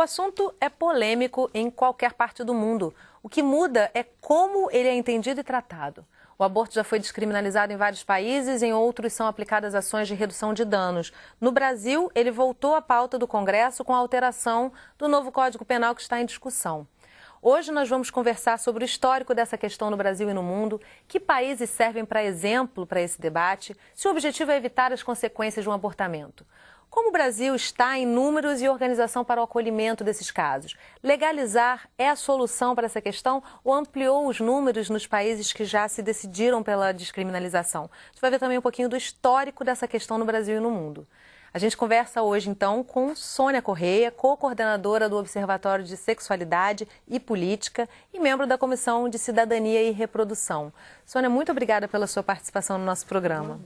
assunto é polêmico em qualquer parte do mundo. O que muda é como ele é entendido e tratado. O aborto já foi descriminalizado em vários países, em outros são aplicadas ações de redução de danos. No Brasil, ele voltou à pauta do Congresso com a alteração do novo Código Penal que está em discussão. Hoje nós vamos conversar sobre o histórico dessa questão no Brasil e no mundo, que países servem para exemplo para esse debate, se o objetivo é evitar as consequências de um abortamento. Como o Brasil está em números e organização para o acolhimento desses casos? Legalizar é a solução para essa questão ou ampliou os números nos países que já se decidiram pela descriminalização? A gente vai ver também um pouquinho do histórico dessa questão no Brasil e no mundo. A gente conversa hoje, então, com Sônia Correia, co-coordenadora do Observatório de Sexualidade e Política e membro da Comissão de Cidadania e Reprodução. Sônia, muito obrigada pela sua participação no nosso programa.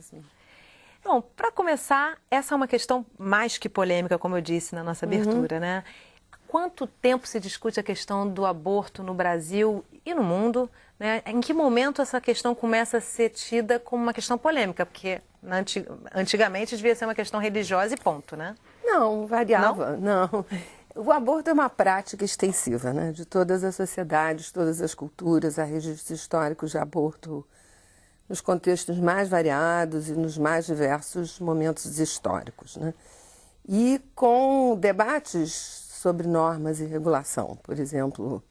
Bom, para começar, essa é uma questão mais que polêmica, como eu disse na nossa abertura, né? Há quanto tempo se discute a questão do aborto no Brasil e no mundo, né? Em que momento essa questão começa a ser tida como uma questão polêmica? Porque antigamente devia ser uma questão religiosa e ponto, né? Não, variava, não. O aborto é uma prática extensiva, né? De todas as sociedades, todas as culturas, há registros históricos de aborto nos contextos mais variados e nos mais diversos momentos históricos, né? E com debates sobre normas e regulação. Por exemplo,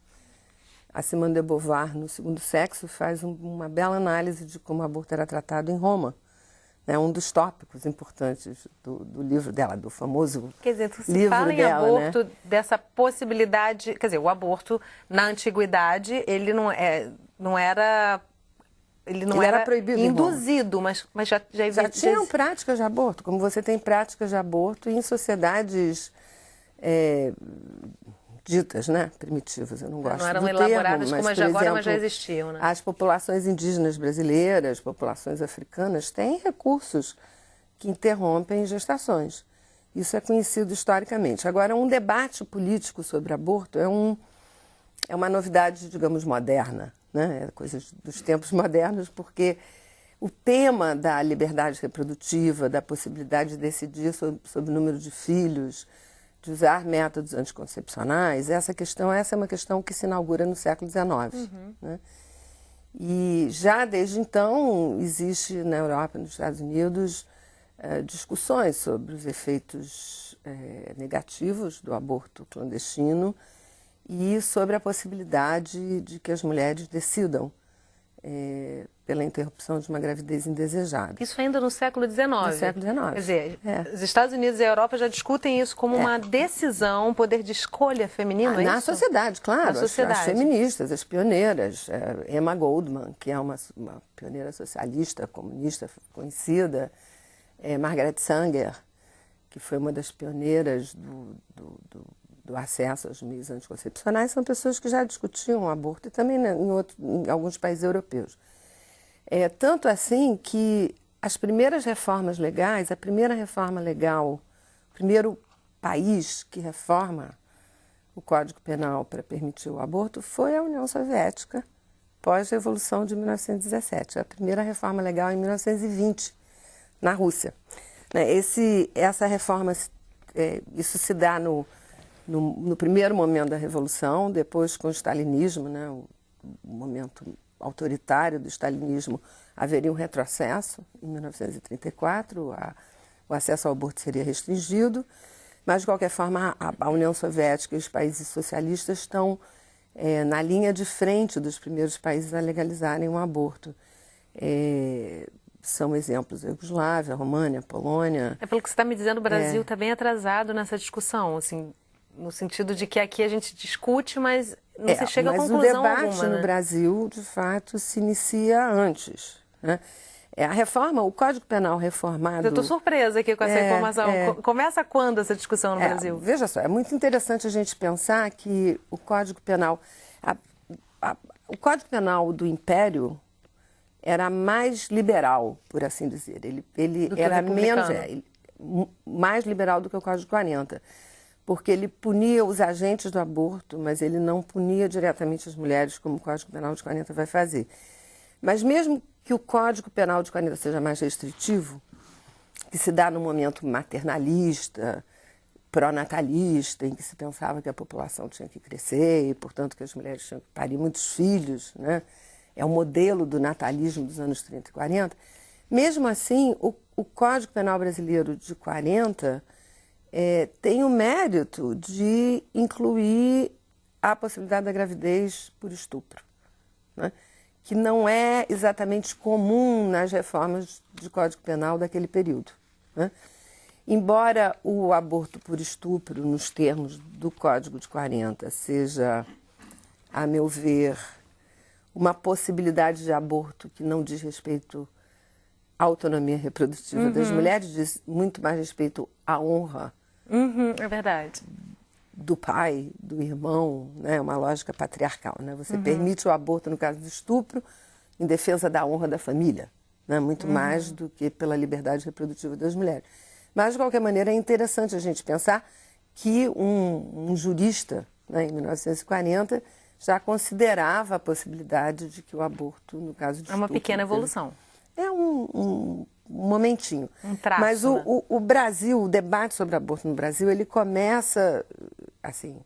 a Simone de Beauvoir, no Segundo Sexo, faz uma bela análise de como o aborto era tratado em Roma. É um dos tópicos importantes do livro dela, do famoso Quer dizer, se livro fala em dela, aborto, né? dessa possibilidade... Quer dizer, o aborto, na antiguidade, ele não era proibido induzido, mas já tinham práticas de aborto, como você tem práticas de aborto em sociedades ditas, né, primitivas. Eu não gosto não eram do elaboradas termo, como mas, as de agora, exemplo, mas já existiam, né? As populações indígenas brasileiras, populações africanas, têm recursos que interrompem gestações. Isso é conhecido historicamente. Agora, um debate político sobre aborto é uma novidade, digamos, moderna, né? É coisa dos tempos modernos, porque o tema da liberdade reprodutiva, da possibilidade de decidir sobre o número de filhos, de usar métodos anticoncepcionais, essa é uma questão que se inaugura no século XIX. Né? E já desde então existe na Europa e nos Estados Unidos discussões sobre os efeitos negativos do aborto clandestino e sobre a possibilidade de que as mulheres decidam pela interrupção de uma gravidez indesejada. Isso ainda no século XIX? No século XIX. Quer dizer, os Estados Unidos e a Europa já discutem isso como uma decisão, um poder de escolha feminino, é na isso? sociedade, claro. Na sociedade. As feministas, as pioneiras. Emma Goldman, que é uma pioneira socialista, comunista conhecida. Margaret Sanger, que foi uma das pioneiras do acesso aos meios anticoncepcionais, são pessoas que já discutiam o aborto e também em alguns países europeus. Tanto assim que as primeiras reformas legais, a primeira reforma legal, o primeiro país que reforma o Código Penal para permitir o aborto foi a União Soviética, pós-Revolução de 1917. A primeira reforma legal em 1920, na Rússia. Essa reforma, isso se dá no primeiro momento da Revolução, depois com o stalinismo, né, o momento autoritário do stalinismo, haveria um retrocesso em 1934, o acesso ao aborto seria restringido, mas de qualquer forma a União Soviética e os países socialistas estão na linha de frente dos primeiros países a legalizarem o aborto. São exemplos a Iugoslávia, a România, a Polônia. Pelo que você está me dizendo, o Brasil está bem atrasado nessa discussão, assim, no sentido de que aqui a gente discute, mas não se chega a conclusão alguma. Mas o debate no Brasil, de fato, se inicia antes. Né? A reforma, o Código Penal reformado... Eu estou surpresa aqui com essa informação. Começa quando essa discussão no Brasil? Veja só, é muito interessante a gente pensar que o Código Penal... o Código Penal do Império era mais liberal, por assim dizer. Ele era mais liberal do que o Código 40. Porque ele punia os agentes do aborto, mas ele não punia diretamente as mulheres, como o Código Penal de 40 vai fazer. Mas mesmo que o Código Penal de 40 seja mais restritivo, que se dá no momento maternalista, pró-natalista, em que se pensava que a população tinha que crescer e, portanto, que as mulheres tinham que parir muitos filhos, né? É o modelo do natalismo dos anos 30 e 40. Mesmo assim, o Código Penal Brasileiro de 40 tem o mérito de incluir a possibilidade da gravidez por estupro, né? Que não é exatamente comum nas reformas de Código Penal daquele período, né? Embora o aborto por estupro, nos termos do Código de 40, seja, a meu ver, uma possibilidade de aborto que não diz respeito à autonomia reprodutiva das mulheres, diz muito mais respeito à honra é verdade. do pai, do irmão, né? Uma lógica patriarcal, né? Você permite o aborto no caso do estupro em defesa da honra da família, né? Muito mais do que pela liberdade reprodutiva das mulheres. Mas, de qualquer maneira, é interessante a gente pensar que um jurista, né, em 1940, já considerava a possibilidade de que o aborto, no caso de estupro... É uma pequena evolução. É um momentinho. Um traço, mas né? o Brasil, o debate sobre aborto no Brasil, ele começa, assim...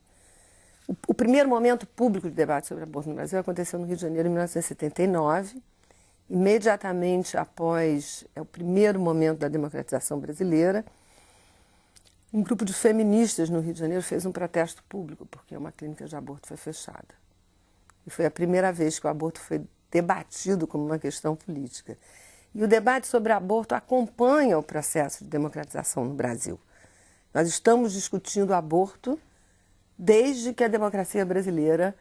O primeiro momento público de debate sobre aborto no Brasil aconteceu no Rio de Janeiro em 1979, imediatamente após o primeiro momento da democratização brasileira. Um grupo de feministas no Rio de Janeiro fez um protesto público, porque uma clínica de aborto foi fechada. E foi a primeira vez que o aborto foi debatido como uma questão política. E o debate sobre aborto acompanha o processo de democratização no Brasil. Nós estamos discutindo aborto desde que a democracia brasileira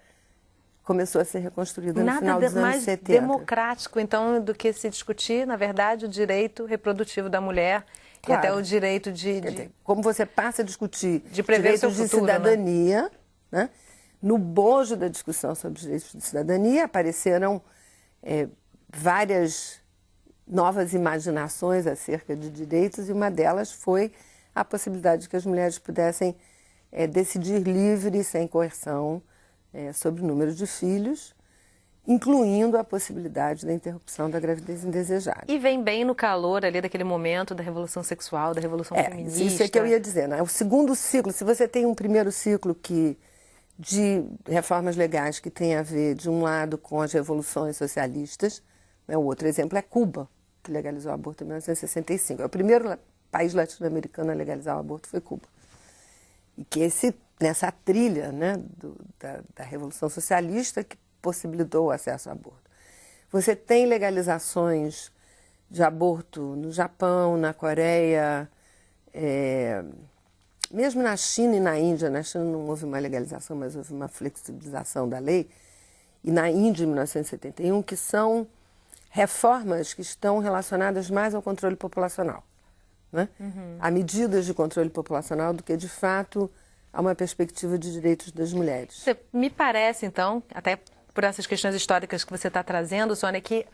começou a ser reconstruída no final dos anos 70. Nada mais democrático, então, do que se discutir, na verdade, o direito reprodutivo da mulher, claro, e até o direito de... Como você passa a discutir de prever direitos seu futuro, de cidadania, né? No bojo da discussão sobre direitos de cidadania apareceram várias novas imaginações acerca de direitos, e uma delas foi a possibilidade de que as mulheres pudessem decidir livre, sem coerção, sobre o número de filhos, incluindo a possibilidade da interrupção da gravidez indesejada. E vem bem no calor ali daquele momento da revolução sexual, da revolução feminista. Isso é que eu ia dizer, né? O segundo ciclo, se você tem um primeiro ciclo de reformas legais que tem a ver, de um lado, com as revoluções socialistas, né? O outro exemplo é Cuba, que legalizou o aborto em 1965. O primeiro país latino-americano a legalizar o aborto foi Cuba. E que nessa trilha, né, da Revolução Socialista que possibilitou o acesso ao aborto. Você tem legalizações de aborto no Japão, na Coreia, mesmo na China e na Índia. Na China não houve uma legalização, mas houve uma flexibilização da lei. E na Índia, em 1971, que são reformas que estão relacionadas mais ao controle populacional, né? A medidas de controle populacional do que, de fato, a uma perspectiva de direitos das mulheres. Me parece, então, até por essas questões históricas que você está trazendo, Sônia, que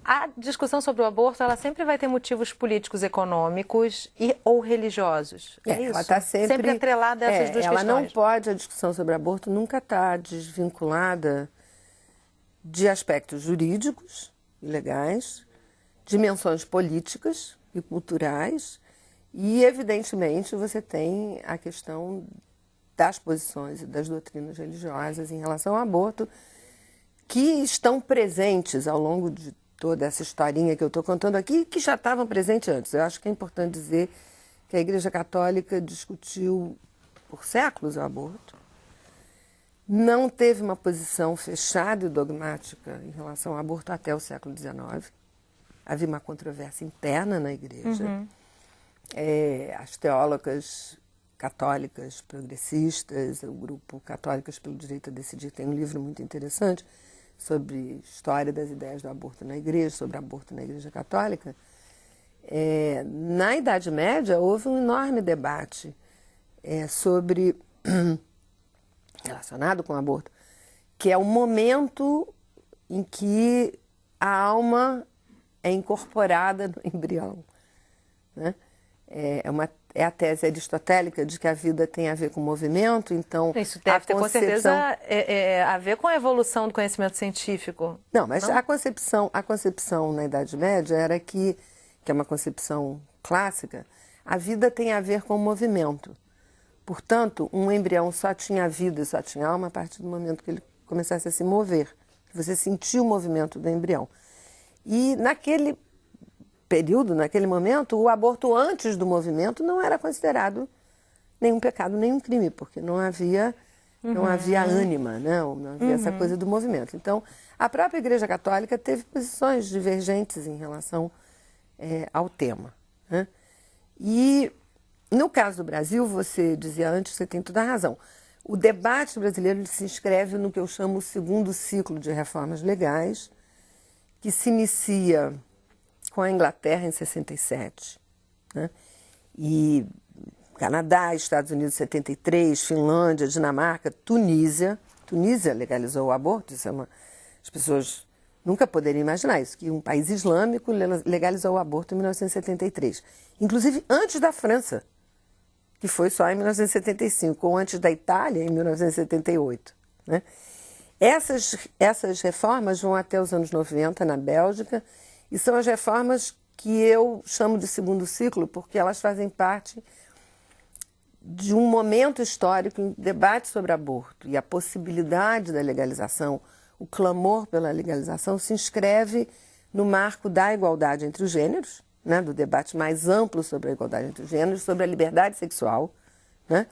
a discussão sobre o aborto, ela sempre vai ter motivos políticos, econômicos ou religiosos. É isso? Ela está sempre atrelada a essas duas ela questões. Não pode, a discussão sobre aborto nunca está desvinculada de aspectos jurídicos e legais, dimensões políticas e culturais, e, evidentemente, você tem a questão das posições e das doutrinas religiosas em relação ao aborto, que estão presentes ao longo de toda essa historinha que eu estou contando aqui, que já estavam presentes antes. Eu acho que é importante dizer que a Igreja Católica discutiu por séculos o aborto, não teve uma posição fechada e dogmática em relação ao aborto até o século XIX. Havia uma controvérsia interna na Igreja. As teólogas católicas progressistas, o grupo Católicas pelo Direito a Decidir, tem um livro muito interessante sobre história das ideias do aborto na Igreja, sobre aborto na Igreja Católica. Na Idade Média, houve um enorme debate sobre, relacionado com o aborto, que é o momento em que a alma é incorporada no embrião, né? É a tese aristotélica de que a vida tem a ver com movimento, então... Isso deve ter, com certeza, a ver com a evolução do conhecimento científico. Não, mas não? A concepção na Idade Média era que é uma concepção clássica, a vida tem a ver com o movimento. Portanto, um embrião só tinha vida, só tinha alma a partir do momento que ele começasse a se mover. Você sentia o movimento do embrião. E naquele período, naquele momento, o aborto antes do movimento não era considerado nenhum pecado, nenhum crime, porque não havia ânima, né? Não havia essa coisa do movimento. Então, a própria Igreja Católica teve posições divergentes em relação ao tema, né? E, no caso do Brasil, você dizia antes, você tem toda a razão. O debate brasileiro se inscreve no que eu chamo o segundo ciclo de reformas legais, que se inicia com a Inglaterra em 67, né? E Canadá, Estados Unidos em 73, Finlândia, Dinamarca, Tunísia. Tunísia legalizou o aborto, as pessoas nunca poderiam imaginar isso, que um país islâmico legalizou o aborto em 1973. Inclusive antes da França, que foi só em 1975, ou antes da Itália, em 1978. Né? Essas reformas vão até os anos 90 na Bélgica, e são as reformas que eu chamo de segundo ciclo, porque elas fazem parte de um momento histórico em debate sobre aborto, e a possibilidade da legalização, o clamor pela legalização, se inscreve no marco da igualdade entre os gêneros, né, do debate mais amplo sobre a igualdade entre os gêneros, sobre a liberdade sexual, né,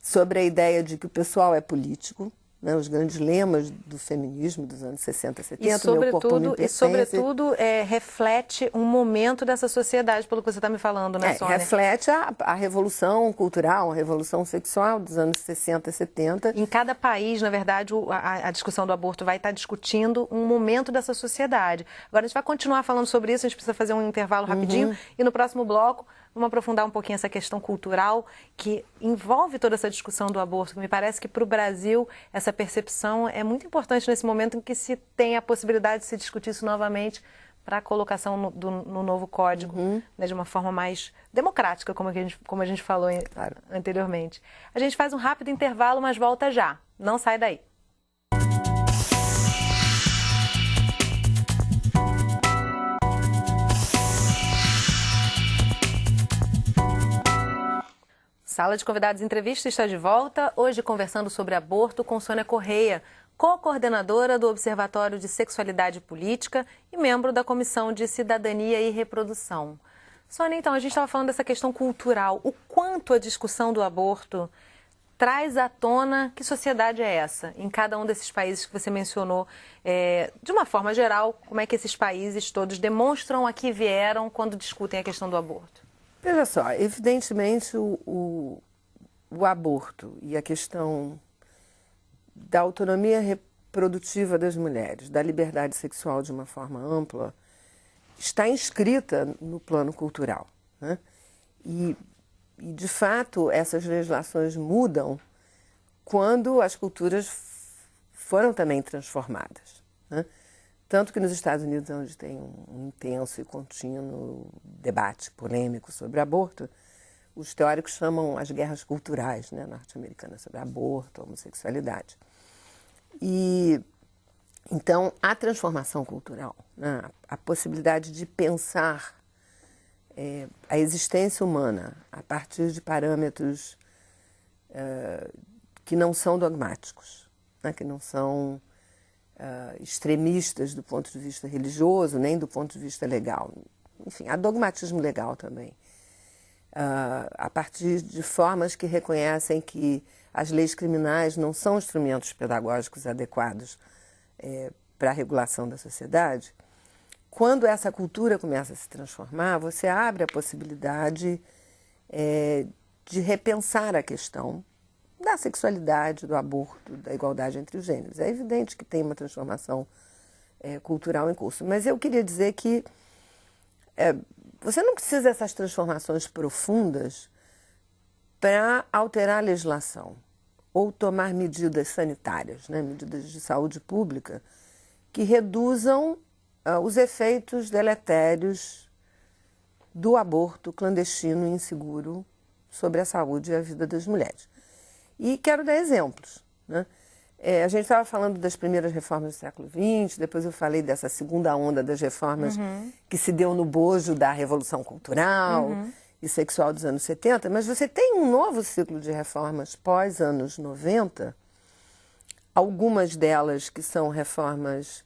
sobre a ideia de que o pessoal é político, né, os grandes lemas do feminismo dos anos 60, 70, meu corpo me pertence. E, sobretudo, reflete um momento dessa sociedade, pelo que você está me falando, né, Sônia? Reflete a revolução cultural, a revolução sexual dos anos 60, 70. Em cada país, na verdade, a discussão do aborto vai estar discutindo um momento dessa sociedade. Agora, a gente vai continuar falando sobre isso, a gente precisa fazer um intervalo rapidinho, e no próximo bloco vamos aprofundar um pouquinho essa questão cultural que envolve toda essa discussão do aborto, que me parece que para o Brasil essa percepção é muito importante nesse momento em que se tem a possibilidade de se discutir isso novamente para a colocação no novo código, né, de uma forma mais democrática, como a gente falou anteriormente. A gente faz um rápido intervalo, mas volta já. Não sai daí. Sala de Convidados Entrevista está de volta, hoje conversando sobre aborto com Sônia Correia, co-coordenadora do Observatório de Sexualidade Política e membro da Comissão de Cidadania e Reprodução. Sônia, então, a gente estava falando dessa questão cultural, o quanto a discussão do aborto traz à tona que sociedade é essa, em cada um desses países que você mencionou, de uma forma geral, como é que esses países todos demonstram a que vieram quando discutem a questão do aborto? Veja só, evidentemente o aborto e a questão da autonomia reprodutiva das mulheres, da liberdade sexual de uma forma ampla, está inscrita no plano cultural, né? E, de fato, essas legislações mudam quando as culturas foram também transformadas, né? Tanto que nos Estados Unidos, onde tem um intenso e contínuo debate polêmico sobre aborto, os teóricos chamam as guerras culturais, né, norte-americanas, sobre aborto, homossexualidade. E, então, a transformação cultural, né, a possibilidade de pensar a existência humana a partir de parâmetros que não são dogmáticos, né, que não são extremistas do ponto de vista religioso, nem do ponto de vista legal. Enfim, há dogmatismo legal também. A partir de formas que reconhecem que as leis criminais não são instrumentos pedagógicos adequados para a regulação da sociedade. Quando essa cultura começa a se transformar, você abre a possibilidade de repensar a questão da sexualidade, do aborto, da igualdade entre os gêneros. É evidente que tem uma transformação cultural em curso, mas eu queria dizer que você não precisa dessas transformações profundas para alterar a legislação ou tomar medidas sanitárias, né, medidas de saúde pública, que reduzam os efeitos deletérios do aborto clandestino e inseguro sobre a saúde e a vida das mulheres. E quero dar exemplos, né? A gente estava falando das primeiras reformas do século XX, depois eu falei dessa segunda onda das reformas que se deu no bojo da Revolução Cultural, e sexual dos anos 70, mas você tem um novo ciclo de reformas pós-anos 90, algumas delas que são reformas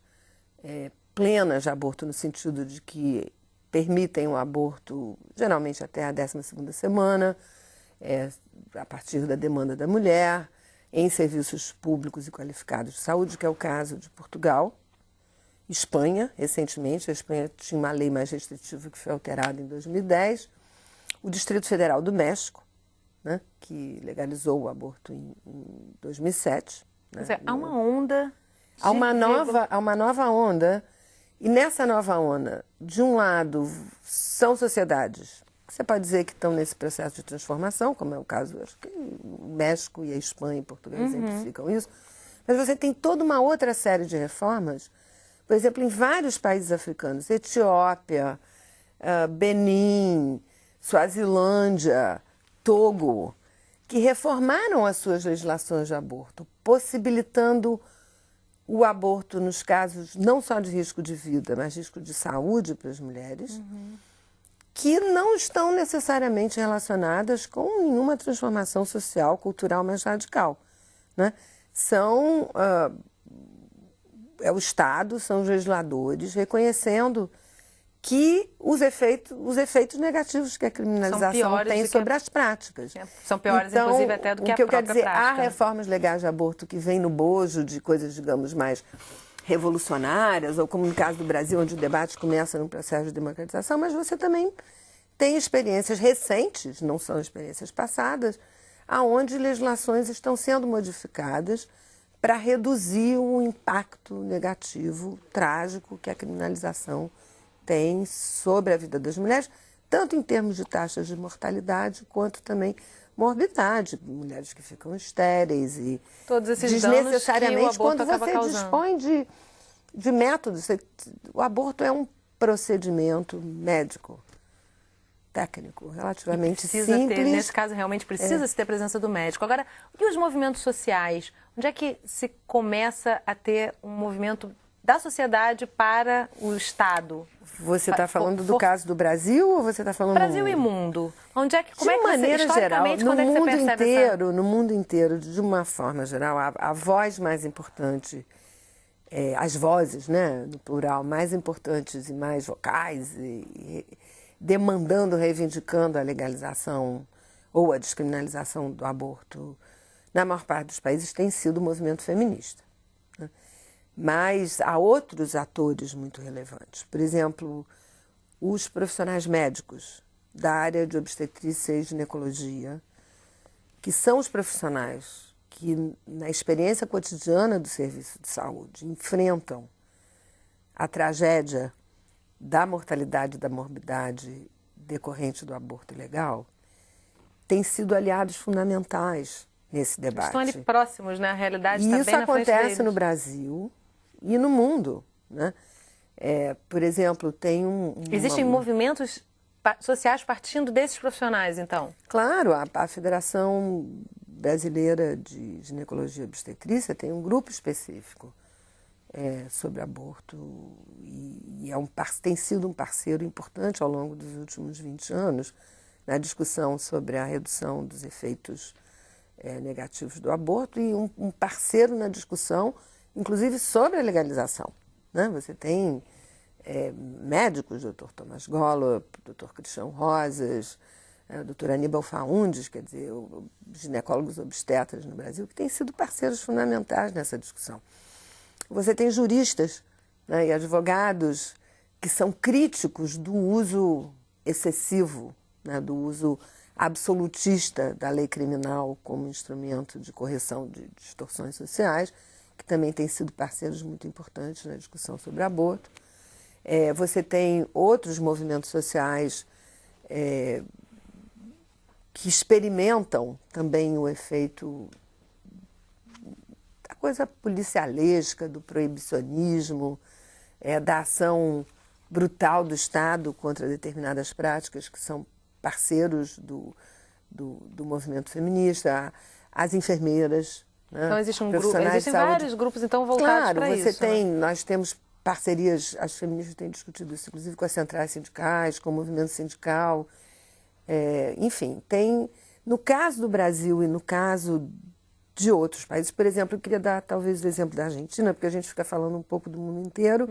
plenas de aborto, no sentido de que permitem o aborto, geralmente até a 12ª semana, a partir da demanda da mulher, em serviços públicos e qualificados de saúde, que é o caso de Portugal. Espanha, recentemente, a Espanha tinha uma lei mais restritiva que foi alterada em 2010. O Distrito Federal do México, né, que legalizou o aborto em 2007. Quer dizer, há uma onda Há uma nova onda, e nessa nova onda, de um lado, são sociedades que você pode dizer que estão nesse processo de transformação, como é o caso, acho que o México e a Espanha e Portugal exemplificam isso, mas você tem toda uma outra série de reformas, por exemplo, em vários países africanos, Etiópia, Benin, Suazilândia, Togo, que reformaram as suas legislações de aborto, possibilitando o aborto nos casos não só de risco de vida, mas risco de saúde para as mulheres, que não estão necessariamente relacionadas com nenhuma transformação social, cultural mais radical, né? São o Estado, são os legisladores reconhecendo que os efeitos negativos que a criminalização tem sobre as práticas. São piores, então, inclusive, até do que a própria prática. O que eu quero dizer, há reformas legais de aborto que vêm no bojo de coisas, digamos, mais revolucionárias, ou como no caso do Brasil, onde o debate começa num processo de democratização, mas você também tem experiências recentes, não são experiências passadas, aonde legislações estão sendo modificadas para reduzir o impacto negativo, trágico, que a criminalização tem sobre a vida das mulheres, tanto em termos de taxas de mortalidade, quanto também morbidade, mulheres que ficam estéreis e todos esses desnecessariamente quando você dispõe de métodos. O aborto é um procedimento médico, técnico, relativamente simples. Nesse caso, realmente precisa-se ter a presença do médico. Agora, e os movimentos sociais? Onde é que se começa a ter um movimento da sociedade para o Estado? Você está falando do caso do Brasil ou você está falando Brasil e mundo? Onde é que, como de é que maneira você, geral, no essa... mundo inteiro, de uma forma geral, a voz mais importante, as vozes, né, no plural, mais importantes e mais vocais, demandando, reivindicando a legalização ou a descriminalização do aborto, na maior parte dos países, tem sido o movimento feminista. Mas há outros atores muito relevantes. Por exemplo, os profissionais médicos da área de obstetrícia e ginecologia, que são os profissionais que, na experiência cotidiana do serviço de saúde, enfrentam a tragédia da mortalidade e da morbidade decorrente do aborto ilegal, têm sido aliados fundamentais nesse debate. Estão ali próximos, né? A realidade está bem na frente deles. Isso acontece no Brasil e no mundo, né? Por exemplo, tem Existem movimentos sociais partindo desses profissionais, então? Claro, a Federação Brasileira de Ginecologia e Obstetrícia tem um grupo específico sobre aborto e tem sido um parceiro importante ao longo dos últimos 20 anos na discussão sobre a redução dos efeitos negativos do aborto e um parceiro na discussão inclusive sobre a legalização, né? Você tem médicos, Dr. Thomas Gollop, Dr. Cristian Rosas, Dr. Aníbal Faundes, quer dizer, ginecólogos obstetras no Brasil, que têm sido parceiros fundamentais nessa discussão. Você tem juristas, né, e advogados que são críticos do uso excessivo, né, do uso absolutista da lei criminal como instrumento de correção de distorções sociais, que também têm sido parceiros muito importantes na discussão sobre aborto. Você tem outros movimentos sociais que experimentam também o efeito da coisa policialesca, do proibicionismo, da ação brutal do Estado contra determinadas práticas que são parceiros do movimento feminista, as enfermeiras. Então existem vários grupos então voltados para isso. Nós temos parcerias, as feministas têm discutido isso, inclusive com as centrais sindicais, com o movimento sindical, Enfim, tem... No caso do Brasil e no caso de outros países, por exemplo, eu queria dar talvez o exemplo da Argentina, porque a gente fica falando um pouco do mundo inteiro.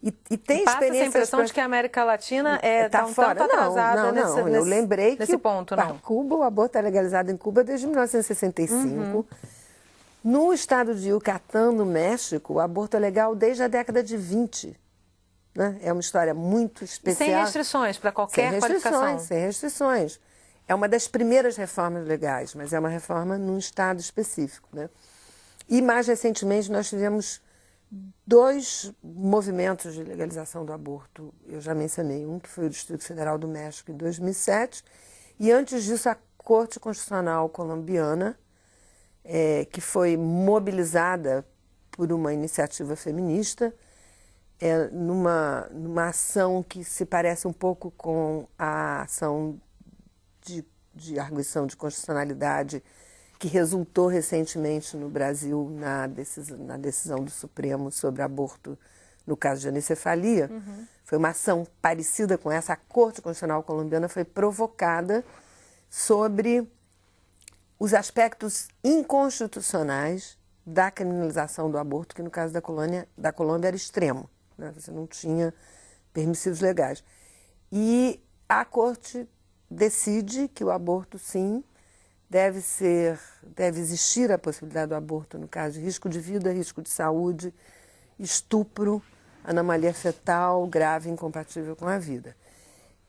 E tem passa experiências... essa impressão de que a América Latina tá um fora. tanto atrasada Eu lembrei nesse que ponto, não. Cuba, o aborto é legalizado em Cuba desde 1965. No estado de Yucatán, no México, o aborto é legal desde a década de 20. Né? É uma história muito especial. E sem restrições para qualquer qualificação. Sem restrições. É uma das primeiras reformas legais, mas é uma reforma num estado específico. Né? E mais recentemente nós tivemos 2 movimentos de legalização do aborto. Eu já mencionei um, que foi o Distrito Federal do México em 2007, e antes disso a Corte Constitucional colombiana, que foi mobilizada por uma iniciativa feminista, numa ação que se parece um pouco com a ação de arguição de constitucionalidade que resultou recentemente no Brasil na decisão do Supremo sobre aborto no caso de anencefalia. Foi uma ação parecida com essa. A Corte Constitucional colombiana foi provocada sobre os aspectos inconstitucionais da criminalização do aborto, que no caso da Colômbia era extremo. Né? Você não tinha permissivos legais. E a Corte decide que o aborto, sim, deve existir a possibilidade do aborto no caso de risco de vida, risco de saúde, estupro, anomalia fetal grave e incompatível com a vida.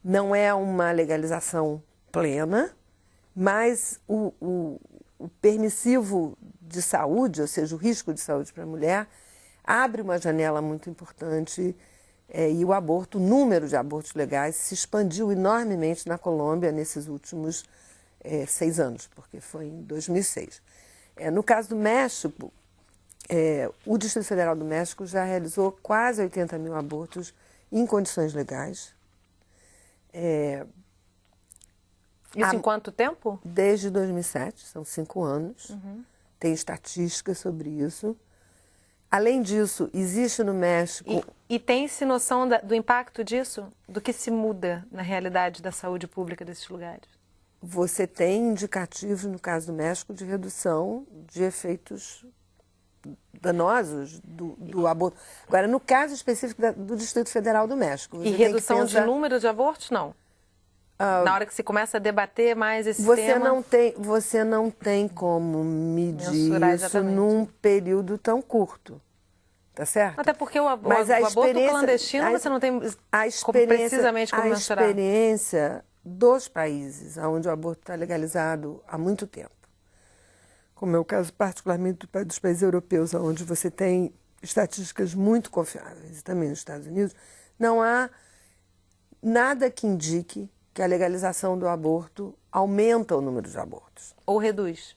Não é uma legalização plena, mas o permissivo de saúde, ou seja, o risco de saúde para a mulher, abre uma janela muito importante. E o número de abortos legais se expandiu enormemente na Colômbia nesses últimos 6 anos, porque foi em 2006. No caso do México, o Distrito Federal do México já realizou quase 80 mil abortos em condições legais. Isso em quanto tempo? Desde 2007, são 5 anos. Tem estatísticas sobre isso. Além disso, existe no México... E tem-se noção do impacto disso? Do que se muda na realidade da saúde pública desses lugares? Você tem indicativos, no caso do México, de redução de efeitos danosos do aborto. Agora, no caso específico do Distrito Federal do México... E redução de número de abortos, não? Na hora que se começa a debater mais esse tema... Você não tem como medir mensurar isso exatamente num período tão curto. Tá certo? Até porque o aborto clandestino você não tem precisamente como mensurar. A experiência dos países onde o aborto está legalizado há muito tempo, como é o caso particularmente dos países europeus, onde você tem estatísticas muito confiáveis, e também nos Estados Unidos, não há nada que indique que a legalização do aborto aumenta o número de abortos. Ou reduz?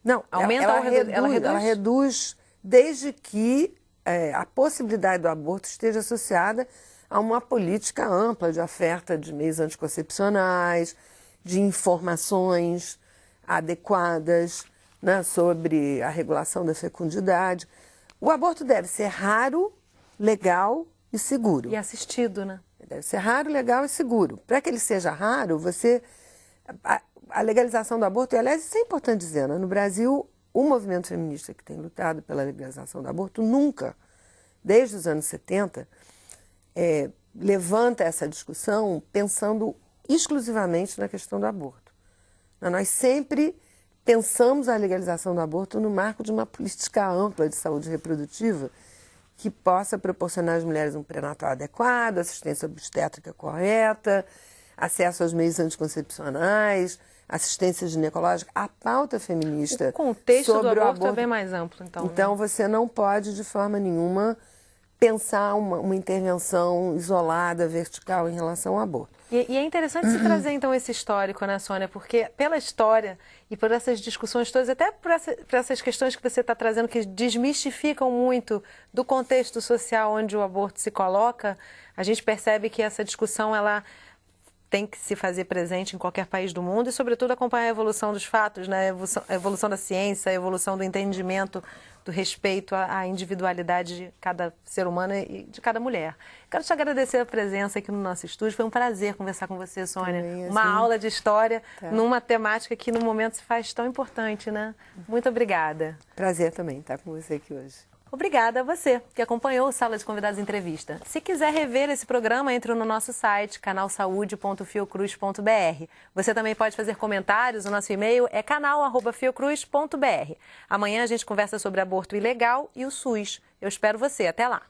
Não, aumenta ou reduz? Ela reduz desde que a possibilidade do aborto esteja associada a uma política ampla de oferta de meios anticoncepcionais, de informações adequadas, né, sobre a regulação da fecundidade. O aborto deve ser raro, legal e seguro. E assistido, né? Deve ser raro, legal e seguro. Para que ele seja raro, a legalização do aborto, e aliás, isso é importante dizer, né? No Brasil, o movimento feminista que tem lutado pela legalização do aborto nunca, desde os anos 70, levanta essa discussão pensando exclusivamente na questão do aborto. Nós sempre pensamos a legalização do aborto no marco de uma política ampla de saúde reprodutiva que possa proporcionar às mulheres um pré-natal adequado, assistência obstétrica correta, acesso aos meios anticoncepcionais, assistência ginecológica. A pauta feminista... O contexto sobre do aborto é bem mais amplo, então. Então, você não pode, de forma nenhuma, pensar uma intervenção isolada, vertical, em relação ao aborto. E é interessante se trazer, então, esse histórico, né, Sônia? Porque pela história e por essas discussões todas, até por essas questões que você está trazendo, que desmistificam muito do contexto social onde o aborto se coloca, a gente percebe que essa discussão, ela tem que se fazer presente em qualquer país do mundo e, sobretudo, acompanhar a evolução dos fatos, né? A evolução da ciência, a evolução do entendimento, do respeito à individualidade de cada ser humano e de cada mulher. Quero te agradecer a presença aqui no nosso estúdio. Foi um prazer conversar com você, Sônia. Também, uma aula de história Numa temática que, no momento, se faz tão importante, né? Muito obrigada. Prazer também estar com você aqui hoje. Obrigada a você que acompanhou o Sala de Convidados Entrevista. Se quiser rever esse programa, entre no nosso site, canalsaude.fiocruz.br. Você também pode fazer comentários, o nosso e-mail é canal@fiocruz.br. Amanhã a gente conversa sobre aborto ilegal e o SUS. Eu espero você. Até lá.